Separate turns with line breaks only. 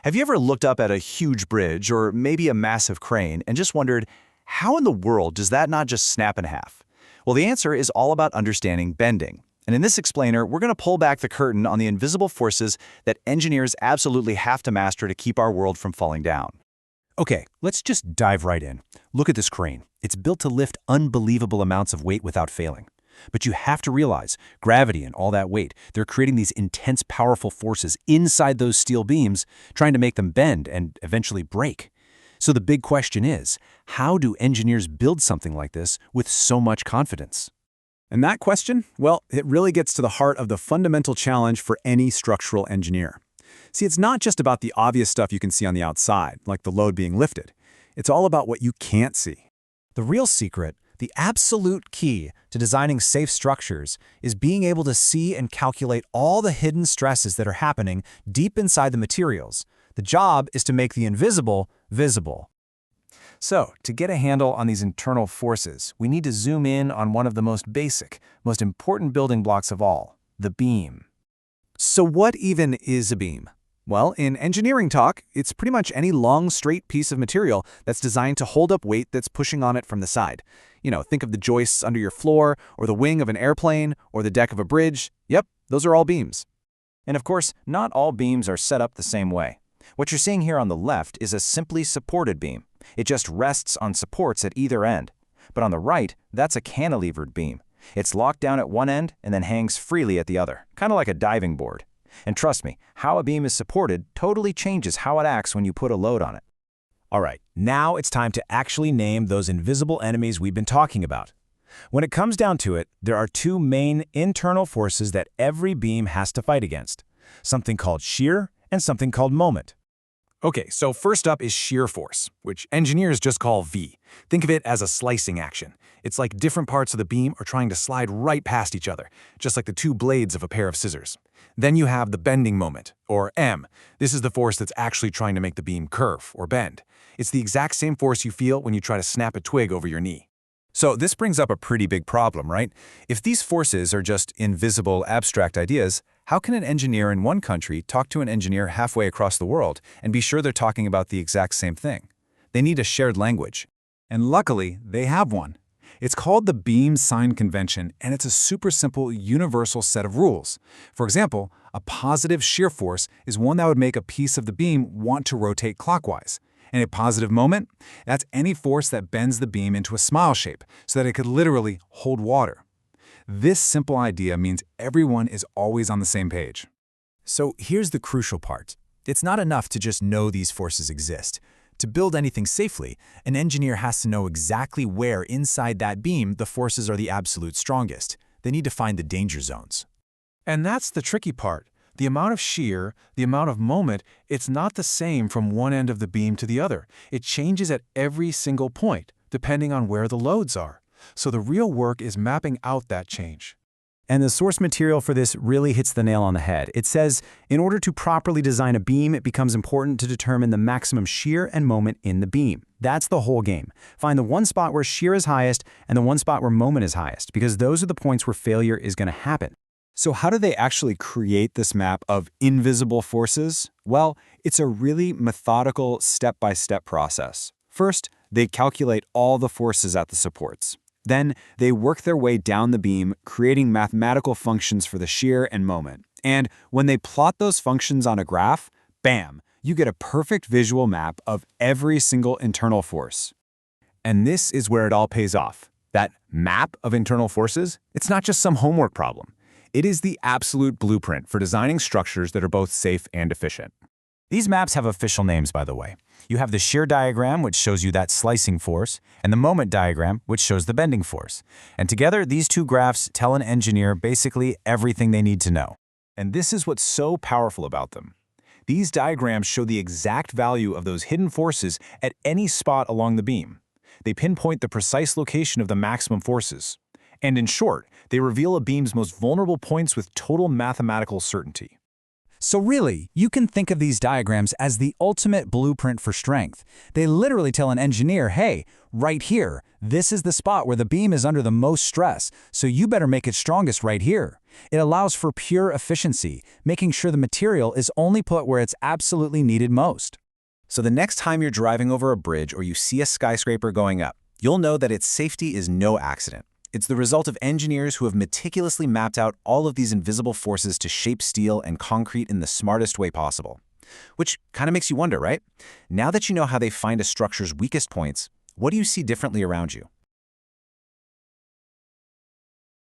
Have you ever looked up at a huge bridge or maybe a massive crane and just wondered, how in the world does that not just snap in half? Well, the answer is all about understanding bending. And in this explainer, we're going to pull back the curtain on the invisible forces that engineers absolutely have to master to keep our world from falling down.
Okay, let's just dive right in. Look at this crane. It's built to lift unbelievable amounts of weight without failing. But you have to realize, gravity and all that weight, they're creating these intense, powerful forces inside those steel beams, trying to make them bend and eventually break. So the big question is, how do engineers build something like this with so much confidence?
And that question, well, it really gets to the heart of the fundamental challenge for any structural engineer. See, it's not just about the obvious stuff you can see on the outside, like the load being lifted. It's all about what you can't see.
The real secret, the absolute key to designing safe structures, is being able to see and calculate all the hidden stresses that are happening deep inside the materials. The job is to make the invisible visible. So, to get a handle on these internal forces, we need to zoom in on one of the most basic, most important building blocks of all, the beam.
So what even is a beam? Well, in engineering talk, it's pretty much any long, straight piece of material that's designed to hold up weight that's pushing on it from the side. Think of the joists under your floor, or the wing of an airplane, or the deck of a bridge. Yep, those are all beams.
And of course, not all beams are set up the same way. What you're seeing here on the left is a simply supported beam. It just rests on supports at either end. But on the right, that's a cantilevered beam. It's locked down at one end and then hangs freely at the other, kind of like a diving board. And trust me, how a beam is supported totally changes how it acts when you put a load on it.
All right, now it's time to actually name those invisible enemies we've been talking about. When it comes down to it, there are two main internal forces that every beam has to fight against, something called shear and something called moment.
Okay, so first up is shear force, which engineers just call V. Think of it as a slicing action. It's like different parts of the beam are trying to slide right past each other, just like the two blades of a pair of scissors. Then you have the bending moment, or M. This is the force that's actually trying to make the beam curve or bend. It's the exact same force you feel when you try to snap a twig over your knee.
So this brings up a pretty big problem, right? If these forces are just invisible, abstract ideas, how can an engineer in one country talk to an engineer halfway across the world and be sure they're talking about the exact same thing? They need a shared language.
And luckily, they have one. It's called the Beam Sign Convention, and it's a super simple, universal set of rules. For example, a positive shear force is one that would make a piece of the beam want to rotate clockwise. And a positive moment? That's any force that bends the beam into a smile shape so that it could literally hold water. This simple idea means everyone is always on the same page.
So here's the crucial part. It's not enough to just know these forces exist. To build anything safely, an engineer has to know exactly where inside that beam the forces are the absolute strongest. They need to find the danger zones.
And that's the tricky part. The amount of shear, the amount of moment, it's not the same from one end of the beam to the other. It changes at every single point, depending on where the loads are. So the real work is mapping out that change.
And the source material for this really hits the nail on the head. It says, in order to properly design a beam, it becomes important to determine the maximum shear and moment in the beam. That's the whole game. Find the one spot where shear is highest and the one spot where moment is highest, because those are the points where failure is going to happen.
So how do they actually create this map of invisible forces? Well, it's a really methodical step-by-step process. First, they calculate all the forces at the supports. Then, they work their way down the beam, creating mathematical functions for the shear and moment. And when they plot those functions on a graph, bam, you get a perfect visual map of every single internal force.
And this is where it all pays off. That map of internal forces, it's not just some homework problem. It is the absolute blueprint for designing structures that are both safe and efficient.
These maps have official names, by the way. You have the shear diagram, which shows you that slicing force, and the moment diagram, which shows the bending force. And together, these two graphs tell an engineer basically everything they need to know.
And this is what's so powerful about them. These diagrams show the exact value of those hidden forces at any spot along the beam. They pinpoint the precise location of the maximum forces. And in short, they reveal a beam's most vulnerable points with total mathematical certainty.
So really, you can think of these diagrams as the ultimate blueprint for strength. They literally tell an engineer, hey, right here, this is the spot where the beam is under the most stress, so you better make it strongest right here. It allows for pure efficiency, making sure the material is only put where it's absolutely needed most.
So the next time you're driving over a bridge or you see a skyscraper going up, you'll know that its safety is no accident. It's the result of engineers who have meticulously mapped out all of these invisible forces to shape steel and concrete in the smartest way possible. Which kind of makes you wonder, right? Now that you know how they find a structure's weakest points, what do you see differently around you?